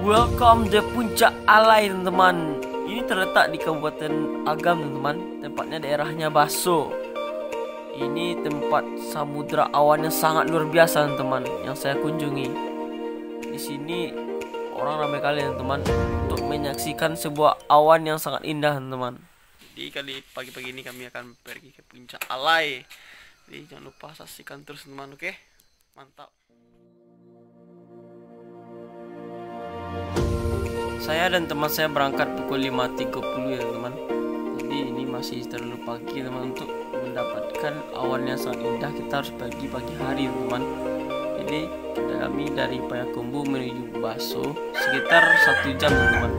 Welcome the Puncak Alai, teman-teman. Ini terletak di Kabupaten Agam, teman-teman. Tempatnya daerahnya Baso. Ini tempat samudra awan yang sangat luar biasa, teman-teman, yang saya kunjungi. Di sini orang ramai kali, teman-teman, untuk menyaksikan sebuah awan yang sangat indah, teman-teman. Jadi kali pagi-pagi ini kami akan pergi ke Puncak Alai. Jadi jangan lupa saksikan terus, teman-teman. Oke? Mantap. Saya dan teman saya berangkat pukul 5.30 ya, teman. Jadi ini masih terlalu pagi, teman, untuk mendapatkan awan yang sangat indah. Kita harus pergi pagi hari, teman. Jadi kami dari Payakumbuh menuju Baso sekitar 1 jam, teman.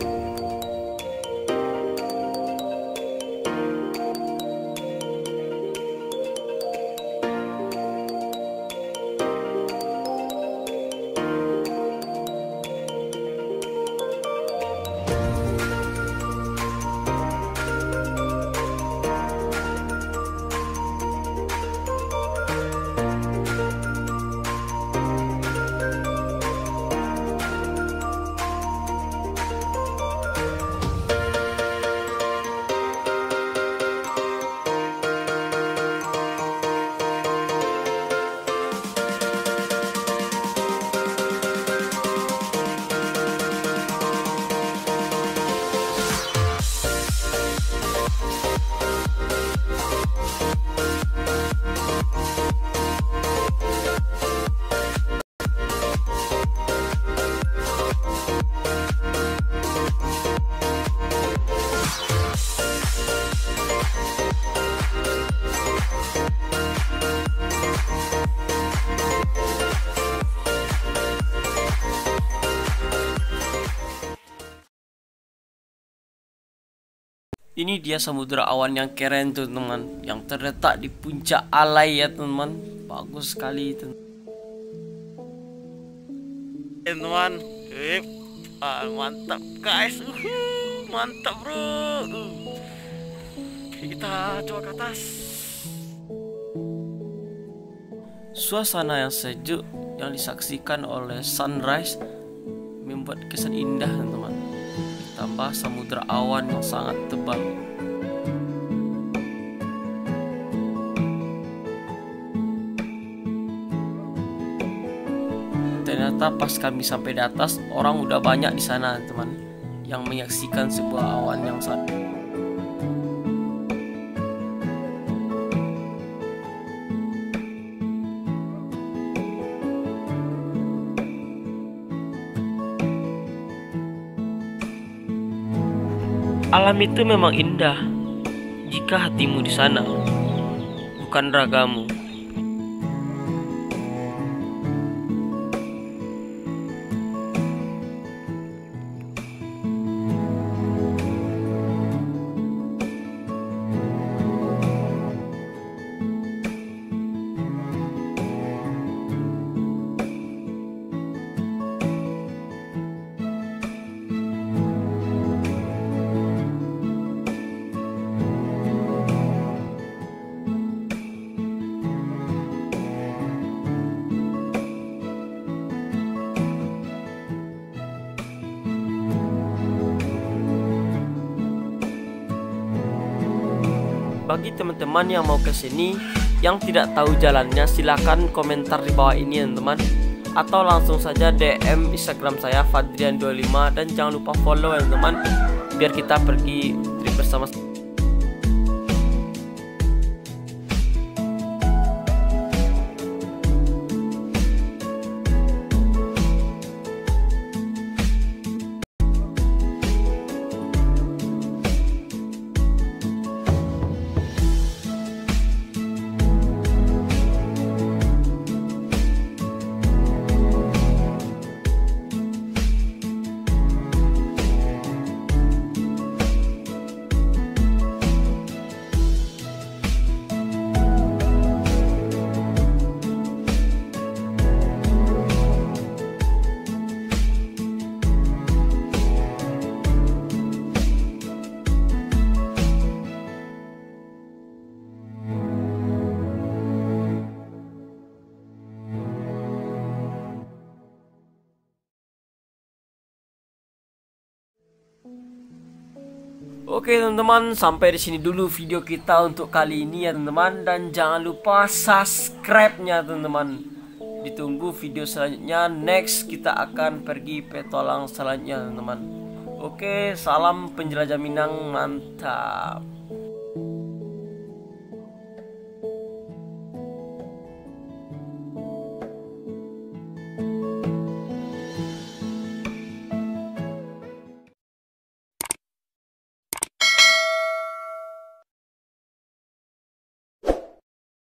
Ini dia samudra awan yang keren tuh, teman, yang terletak di Puncak Alai ya, teman. Bagus sekali itu, teman. Mantap guys, mantap bro. Kita coba ke atas. Suasana yang sejuk yang disaksikan oleh sunrise membuat kesan indah, teman. Tambah samudra awan yang sangat tebal. Ternyata pas kami sampai di atas, orang udah banyak di sana, teman, yang menyaksikan sebuah awan yang sangat. Alam itu memang indah jika hatimu di sana, bukan ragamu. Bagi teman-teman yang mau ke sini yang tidak tahu jalannya, silakan komentar di bawah ini ya, teman, atau langsung saja DM Instagram saya Fadrian25, dan jangan lupa follow ya, teman, biar kita pergi trip bersama. Oke teman-teman, sampai di sini dulu video kita untuk kali ini ya teman-teman, dan jangan lupa subscribe-nya teman-teman. Ditunggu video selanjutnya. Next kita akan pergi petualang selanjutnya teman-teman. Oke, salam penjelajah Minang, mantap.